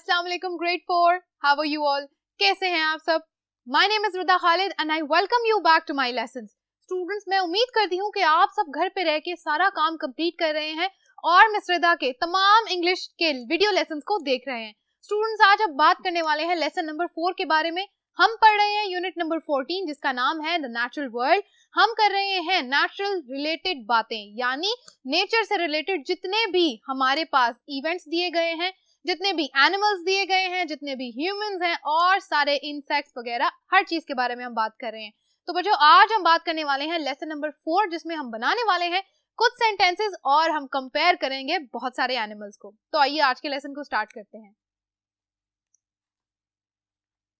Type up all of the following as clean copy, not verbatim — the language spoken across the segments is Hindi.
अस्सलाम वालेकुम grade 4, how are you all? कैसे हैं आप सब? My name is Rida Khalid and I welcome you back to my lessons. Students, मैं उम्मीद करती हूँ कि आप सब घर पे रह के सारा काम कंप्लीट कर रहे हैं और मिस रिदा के तमाम इंग्लिश के वीडियो लेसन्स को देख रहे हैं। स्टूडेंट्स, आज हम बात करने वाले हैं लेसन नंबर 4 के बारे में। हम पढ़ रहे हैं यूनिट नंबर 14 जिसका नाम है द नेचुरल वर्ल्ड। हम कर रहे हैं नेचुरल रिलेटेड बातें, यानी नेचर से रिलेटेड जितने भी हमारे पास इवेंट्स दिए गए हैं, जितने भी एनिमल्स दिए गए हैं, जितने भी ह्यूमंस हैं और सारे इंसेक्ट्स वगैरह, हर चीज के बारे में हम बात कर रहे हैं। तो बच्चों, आज हम बात करने वाले हैं लेसन नंबर 4 जिसमें हम बनाने वाले हैं कुछ सेंटेंसेस और हम कंपेयर करेंगे बहुत सारे एनिमल्स को। तो आइए आज के लेसन को स्टार्ट करते हैं।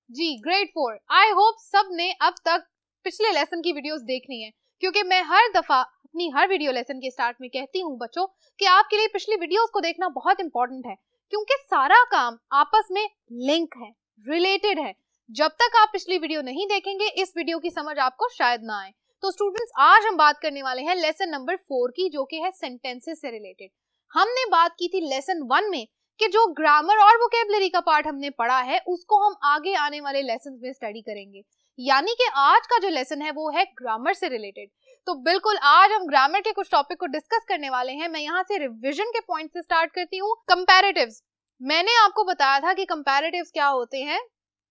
जी ग्रेड 4, आई होप सब ने अब तक पिछले लेसन की वीडियोस देख ली हैं, क्योंकि मैं हर दफा अपनी हर वीडियो लेसन के स्टार्ट में कहती हूँ बच्चों कि आपके लिए पिछली वीडियोस को देखना बहुत इंपॉर्टेंट है, क्योंकि सारा काम आपस में लिंक है, रिलेटेड है। जब तक आप पिछली वीडियो नहीं देखेंगे इस वीडियो की समझ आपको शायद ना आए। तो स्टूडेंट्स, आज हम बात करने वाले हैं लेसन नंबर 4 की, जो कि है सेंटेंसेस से रिलेटेड। हमने बात की थी लेसन 1 में कि जो ग्रामर और वोकेबलरी का पार्ट हमने पढ़ा है उसको हम आगे आने वाले लेसन में स्टडी करेंगे, यानी कि आज का जो लेसन है वो है ग्रामर से रिलेटेड। तो बिल्कुल आज हम ग्रामर के कुछ टॉपिक को डिस्कस करने वाले हैं। मैं यहाँ से रिवीजन के पॉइंट से स्टार्ट करती हूँ। कंपैरेटिव्स, मैंने आपको बताया था कि कंपैरेटिव्स क्या होते हैं।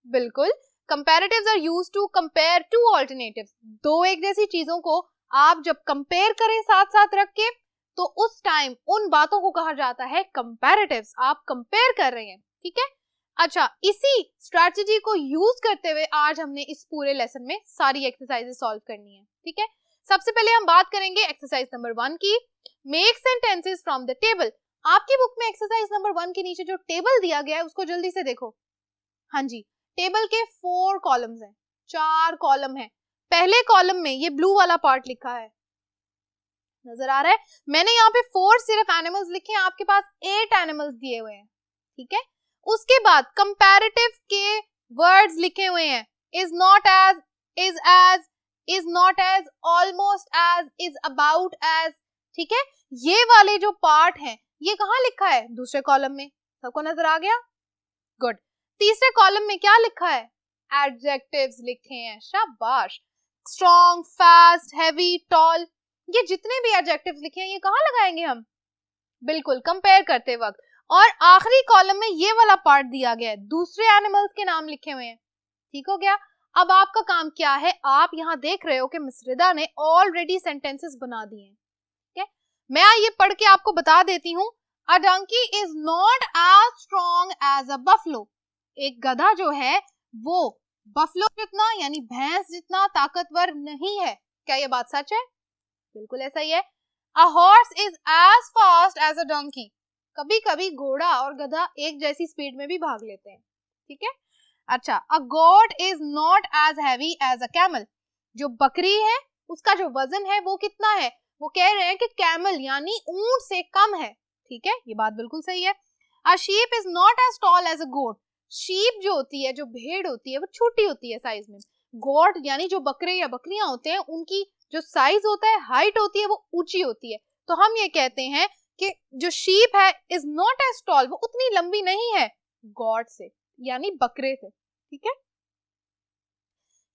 बिल्कुल, comparatives are used to compare two alternatives. दो एक जैसी चीजों को आप जब कंपेयर करें साथ साथ रख के, तो उस टाइम उन बातों को कहा जाता है कंपैरेटिव्स। आप कंपेयर कर रहे हैं, ठीक है। अच्छा, इसी स्ट्रैटेजी को यूज करते हुए आज हमने इस पूरे लेसन में सारी एक्सरसाइजेस सॉल्व करनी है, ठीक है। सबसे पहले हम बात करेंगे एक्सरसाइज नंबर 1 की, make sentences from the table. आपकी बुक में एक्सरसाइज नंबर 1 के नीचे जो टेबल दिया गया है उसको जल्दी से देखो। हाँ जी, टेबल के 4 कॉलम्स हैं, 4 कॉलम है। पहले कॉलम में ये ब्लू वाला पार्ट लिखा है, नजर आ रहा है। मैंने यहाँ पे 4 सिर्फ एनिमल्स लिखे हैं, आपके पास 8 एनिमल्स दिए हुए हैं, ठीक है। उसके बाद कंपैरेटिव के वर्ड्स लिखे हुए हैं, is not as, is as, is not as, almost as, is about as, ठीक है। ये वाले जो पार्ट हैं ये कहाँ लिखा है? दूसरे कॉलम में। सबको नजर आ गया? गुड। तीसरे कॉलम में क्या लिखा है? एडजेक्टिव्स लिखे हैं, शाबाश। स्ट्रॉन्ग, फास्ट, हैवी, टॉल, ये जितने भी एडजेक्टिव्स लिखे हैं ये कहाँ लगाएंगे हम? बिल्कुल, कंपेयर करते वक्त। और आखिरी कॉलम में ये वाला पार्ट दिया गया है, दूसरे एनिमल्स के नाम लिखे हुए हैं, ठीक हो गया। अब आपका काम क्या है? आप यहाँ देख रहे हो कि मिस रिदा ने ऑलरेडी सेंटेंसेस बना दिए हैं, ठीक है। मैं ये पढ़ के आपको बता देती हूँ। A donkey is not as strong as a buffalo. एक गधा जो है वो बफलो जितना, यानी भैंस जितना ताकतवर नहीं है। क्या ये बात सच है? बिल्कुल ऐसा ही है। A horse is as fast as a donkey. कभी कभी घोड़ा और गधा एक जैसी स्पीड में भी भाग लेते हैं, ठीक है। अच्छा, a goat is not as heavy as a camel. जो बकरी है उसका जो वजन है वो कितना है? वो कह रहे हैं कि कैमल यानी ऊंट से कम है, ठीक है। ये बात बिल्कुल सही है। A sheep is not as tall as a goat. Sheep जो होती है, जो भेड़ होती है, वो छोटी होती है साइज में। गोट यानी जो बकरे या बकरियां होते हैं उनकी जो साइज होता है, हाइट होती है, वो ऊंची होती है। तो हम ये कहते हैं कि जो शीप है इज नॉट एज टॉल, वो उतनी लंबी नहीं है गॉड से, यानी बकरे से, ठीक है।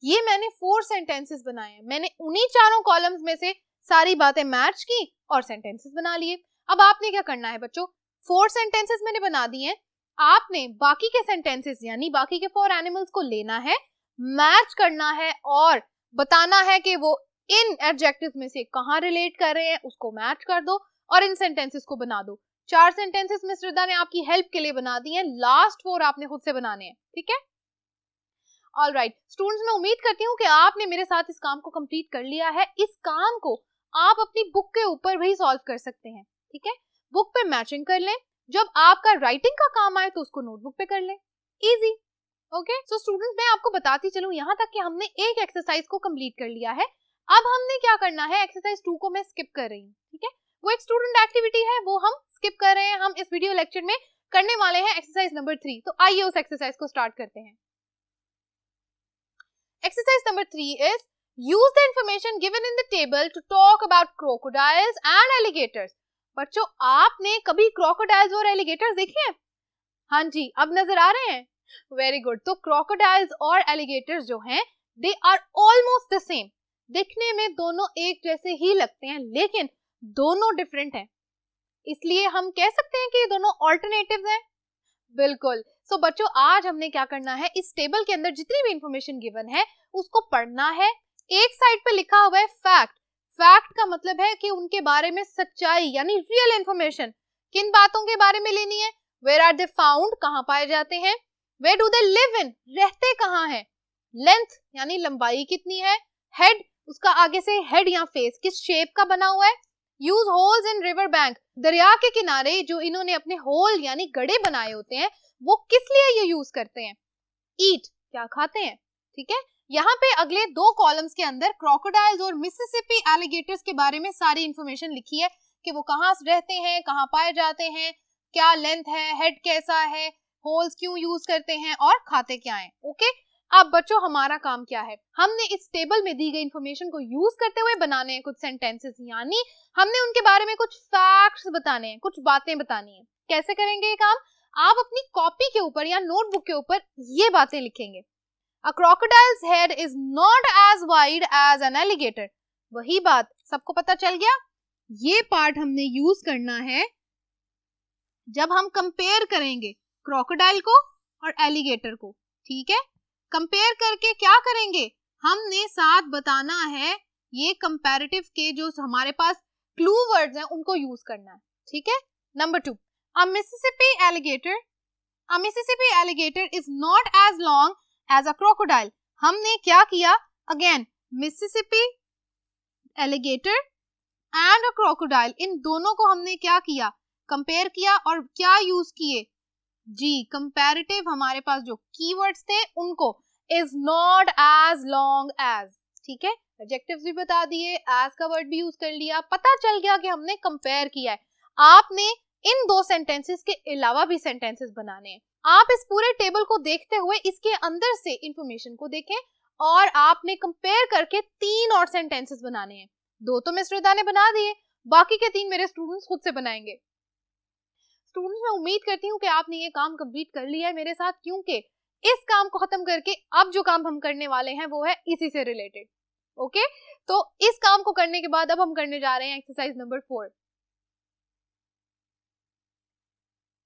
ये मैंने 4 सेंटेंसेस बनाए हैं। मैंने उन्हीं चारों कॉलम्स में से सारी बातें मैच की और सेंटेंसेस बना लिए। अब आपने क्या करना है बच्चों? 4 सेंटेंसेस मैंने बना दिए हैं। आपने बाकी के सेंटेंसेस यानी बाकी के 4 एनिमल्स को लेना है, मैच करना है और बताना है कि वो इन एडजेक्टिव्स में से कहां रिलेट कर रहे हैं, उसको मैच कर दो और इन सेंटेंसेस को बना दो। 4 सेंटेंसेस मिस रिदा ने आपकी हेल्प के लिए बना दिए हैं, लास्ट 4 आपने खुद से बनाने हैं, ठीक है। ऑलराइट स्टूडेंट्स, मैं उम्मीद करती हूँ कि आपने मेरे साथ इस काम को कंप्लीट कर लिया है। इस काम को आप अपनी बुक के ऊपर भी सॉल्व कर सकते हैं, ठीक है। बुक पे मैचिंग कर लें, जब आपका राइटिंग का काम आए तो उसको नोटबुक पे कर लें, इजी। ओके, सो स्टूडेंट्स, मैं आपको बताती चलूं यहाँ तक कि हमने एक एक्सरसाइज को कंप्लीट कर लिया है। अब हमने क्या करना है? एक्सरसाइज 2 को मैं स्किप कर रही हूँ, ठीक है। वो एक स्टूडेंट एक्टिविटी है, वो हम स्किप कर रहे हैं। हम इस वीडियो लेक्चर में करने वाले हैं एक्सरसाइज नंबर 3। तो आइए उस एक्सरसाइज को स्टार्ट करते हैं। Exercise number 3 is use the information given in the table to talk about crocodiles and alligators. बच्चों, आपने कभी क्रोकोडाइल्स और एलिगेटर्स देखे हैं? हाँ जी, अब नजर आ रहे हैं? Very good. तो क्रोकोडाइल्स और एलिगेटर्स जो हैं they are almost the same. दिखने में दोनों एक जैसे ही लगते हैं लेकिन दोनों डिफरेंट हैं, इसलिए हम कह सकते हैं कि ये दोनों ऑल्टरनेटिव्स हैं। बिल्कुल। सो बच्चों, आज हमने क्या करना है, इस टेबल के अंदर जितनी भी इंफॉर्मेशन गिवन है उसको पढ़ना है। एक साइड पे लिखा हुआ है फैक्ट। फैक्ट का मतलब है कि उनके बारे में सच्चाई यानी रियल इंफॉर्मेशन। किन बातों के बारे में लेनी है? वेयर आर दे फाउंड, कहाँ पाए जाते हैं? Where do they live in, रहते कहाँ हैं? लेंथ यानी लंबाई कितनी है? हेड, उसका आगे से हेड या फेस किस शेप का बना हुआ है? यूज होल्स इन रिवर बैंक, दरिया के किनारे जो इन्होंने अपने होल यानी गड्ढे बनाए होते हैं वो किस लिए ये यूज करते हैं? ईट, क्या खाते हैं? ठीक है। यहाँ पे अगले दो कॉलम्स के अंदर क्रोकोडाइल्स और मिसिसिपी एलिगेटर्स के बारे में सारी इंफॉर्मेशन लिखी है कि वो कहाँ रहते हैं, कहाँ पाए जाते हैं, क्या लेंथ है, हेड कैसा है, होल्स क्यों यूज करते हैं और खाते क्या हैं। ओके। अब बच्चों, हमारा काम क्या है? हमने इस टेबल में दी गई इंफॉर्मेशन को यूज करते हुए बनाने हैं कुछ सेंटेंसेस, यानी हमने उनके बारे में कुछ फैक्ट्स बताने हैं, कुछ बातें बतानी है। कैसे करेंगे ये काम? आप अपनी कॉपी के ऊपर या नोटबुक के ऊपर ये बातें लिखेंगे। A crocodile's head is not as wide as an alligator. वही बात, सबको पता चल गया? ये पार्ट हमने यूज करना है जब हम कंपेयर करेंगे क्रोकोडाइल को और एलिगेटर को। ठीक है। कंपेयर करके क्या करेंगे? हमने साथ बताना है ये कंपैरेटिव के जो हमारे पास क्लू वर्ड्स हैं उनको यूज करना है। ठीक है। Number 2, A Mississippi alligator is not as long as a crocodile. हमने क्या किया? Again, Mississippi alligator and a crocodile, इन दोनों को हमने क्या किया? कंपेयर किया और क्या यूज किए? जी, कंपैरेटिव हमारे पास जो कीवर्ड्स थे उनको, is not as long as। ठीक है। एडजेक्टिव्स भी बता दिए, as का वर्ड भी यूज कर लिया, पता चल गया कि हमने कंपेयर किया है। आपने इन दो सेंटेंसेस के अलावा भी सेंटेंसेस बनाने हैं। आप इस पूरे टेबल को देखते हुए इसके अंदर से इंफॉर्मेशन को देखें और आपने कंपेयर करके 3 और सेंटेंसेस बनाने हैं। 2 तो मिस रिदा ने बना दिए, बाकी के 3 मेरे स्टूडेंट्स खुद से बनाएंगे। स्टूडेंट्स, मैं उम्मीद करती हूँ कि आपने ये काम कंप्लीट कर लिया है मेरे साथ, क्योंकि इस काम को खत्म करके अब जो काम हम करने वाले हैं वो है इसी से रिलेटेड। ओके। तो इस काम को करने के बाद अब हम करने जा रहे हैं exercise number 4।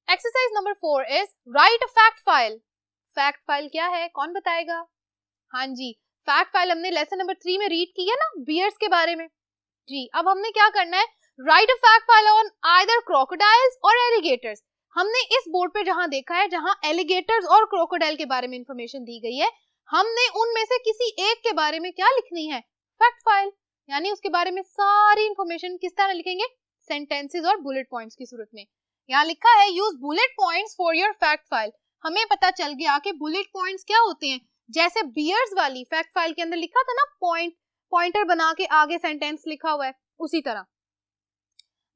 Exercise number 4 is right a fact file. Fact file क्या है, कौन बताएगा? हाँ जी, फैक्ट फाइल हमने लेसन नंबर 3 में रीड की है ना, बियर्स के बारे में। जी, अब हमने क्या करना है? Right a fact file on either crocodiles और एलिगेटर्स। हमने इस बोर्ड पे जहां देखा है, जहां एलिगेटर्स और क्रोकोडाइल के बारे में इंफॉर्मेशन दी गई है, हमने उनमें से किसी एक के बारे में क्या लिखनी है? फैक्ट फाइल, यानी उसके बारे में सारी इंफॉर्मेशन किस तरह लिखेंगे? सेंटेंसेस और बुलेट पॉइंट्स की सूरत में। यहाँ लिखा है use bullet points for your fact file. हमें पता चल गया कि बुलेट पॉइंट्स क्या होते हैं। जैसे बियर्स वाली फैक्ट फाइल के अंदर लिखा था ना, पॉइंटर बना के आगे सेंटेंस लिखा हुआ है, उसी तरह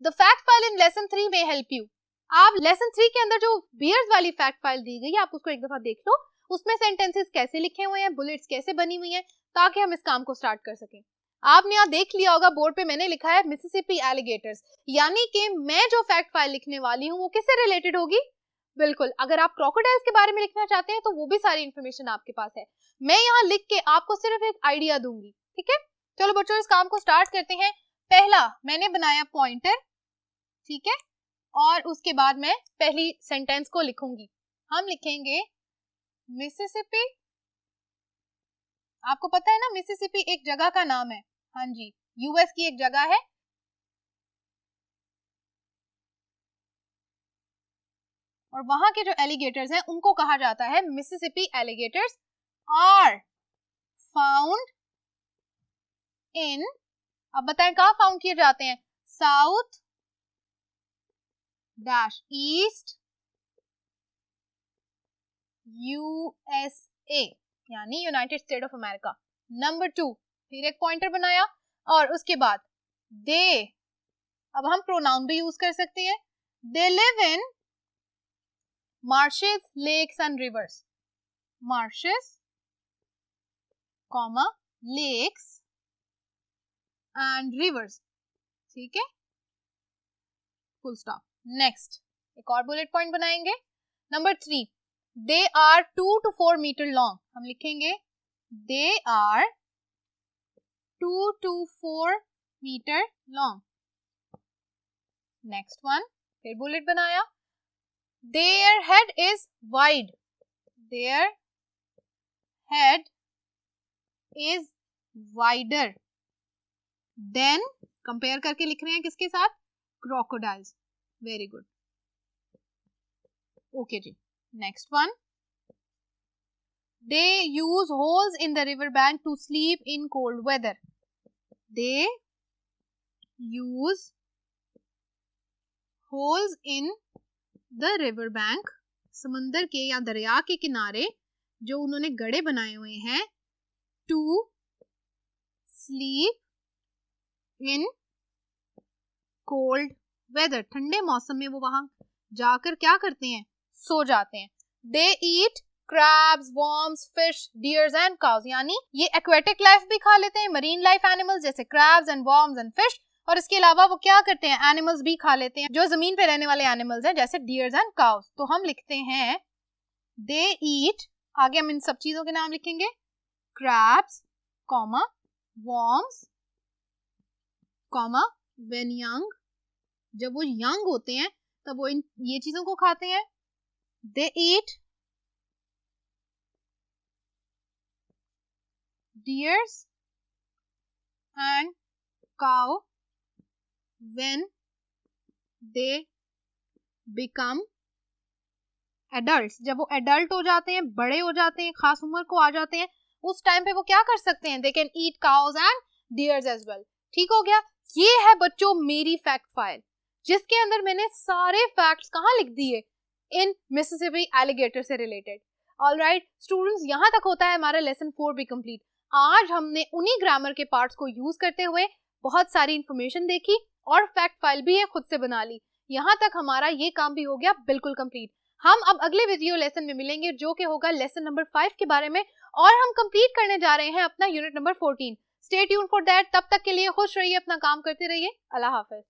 the fact file in lesson 3 में हेल्प यू। आप लेसन 3 के अंदर जो बियर्स वाली फैक्ट फाइल दी गई है, आप उसको एक दफा देख लो, उसमें सेंटेंसेस कैसे लिखे हुए हैं, बुलेट्स कैसे बनी हुई हैं, ताकि हम इस काम को स्टार्ट कर सकें। आपने यहाँ देख लिया होगा बोर्ड पे मैंने लिखा है मिसिसिपी एलिगेटर्स, यानी कि मैं जो फैक्ट फाइल लिखने वाली हूँ वो किससे रिलेटेड होगी? बिल्कुल, अगर आप क्रोकोडाइल्स के बारे में लिखना चाहते हैं तो वो भी सारी इंफॉर्मेशन आपके पास है। मैं यहाँ लिख के आपको सिर्फ एक आइडिया दूंगी। ठीक है। चलो बच्चों, इस काम को स्टार्ट करते हैं। पहला मैंने बनाया पॉइंटर, ठीक है, और उसके बाद मैं पहली सेंटेंस को लिखूंगी। हम लिखेंगे मिसिसिपी। आपको पता है ना, मिसिसिपी एक जगह का नाम है। हाँ जी, यूएस की एक जगह है। और वहां के जो एलिगेटर्स हैं उनको कहा जाता है Mississippi alligators are found in, अब बताएं कहाँ फाउंड किए जाते हैं? साउथ डैश ईस्ट यूएसए, यानी united state of America. Number 2, फिर एक पॉइंटर बनाया और उसके बाद दे, अब हम प्रोनाउन भी यूज कर सकते हैं। दे live in marshes, lakes and rivers. Marshes, comma, lakes and rivers. ठीक है, फुल स्टॉप। नेक्स्ट एक और बुलेट पॉइंट बनाएंगे। Number 3, they are 2 to 4 metre long, हम लिखेंगे they are 2 to 4 metre long. Next one, फिर बुलेट बनाया, their head is wide, their head is wider than, compare करके लिख रहे हैं किसके साथ, क्रोकोडाइल्स, वेरी गुड, ओके जी। Next one, they use holes in the river bank to sleep in cold weather, they use holes in the river bank, समंदर के या दरिया के किनारे जो उन्होंने गड्ढे बनाए हुए हैं, to sleep in cold weather, ठंडे मौसम में वो वहां जाकर क्या करते हैं, सो जाते हैं। They eat crabs, worms, fish, deers and cows, यानी ये एक्वेटिक लाइफ भी खा लेते हैं, मरीन लाइफ एनिमल्स जैसे crabs and worms and fish, और इसके अलावा वो क्या करते हैं, एनिमल्स भी खा लेते हैं जो जमीन पे रहने वाले एनिमल्स हैं जैसे डियर्स एंड काउज। तो हम लिखते हैं दे ईट, आगे हम इन सब चीजों के नाम लिखेंगे, crabs, comma, worms, comma, when young, जब वो यंग होते हैं तब वो ये चीजों को खाते हैं। They eat deers and cow when they become adults, जब वो एडल्ट हो जाते हैं, बड़े हो जाते हैं, खास उम्र को आ जाते हैं, उस टाइम पे वो क्या कर सकते हैं, they can eat cows and deers as well। ठीक हो गया, ये है बच्चों मेरी फैक्ट फाइल, जिसके अंदर मैंने सारे फैक्ट्स कहाँ लिख दिए, इन मिसिसिपी एलिगेटर से रिलेटेड। ऑलराइट स्टूडेंट्स, यहाँ तक होता है हमारा लेसन 4 भी कंप्लीट। आज हमने उन्हीं ग्रामर के पार्ट्स को यूज करते हुए बहुत सारी इंफॉर्मेशन देखी और फैक्ट फाइल भी है खुद से बना ली। यहाँ तक हमारा ये काम भी हो गया बिल्कुल कंप्लीट। हम अब अगले वीडियो लेसन में मिलेंगे जो कि होगा लेसन नंबर 5 के बारे में, और हम कंप्लीट करने जा रहे हैं अपना unit number 14। Stay tune for that. तब तक के लिए खुश रहिए, अपना काम करते रहिए। अल्लाह हाफिज।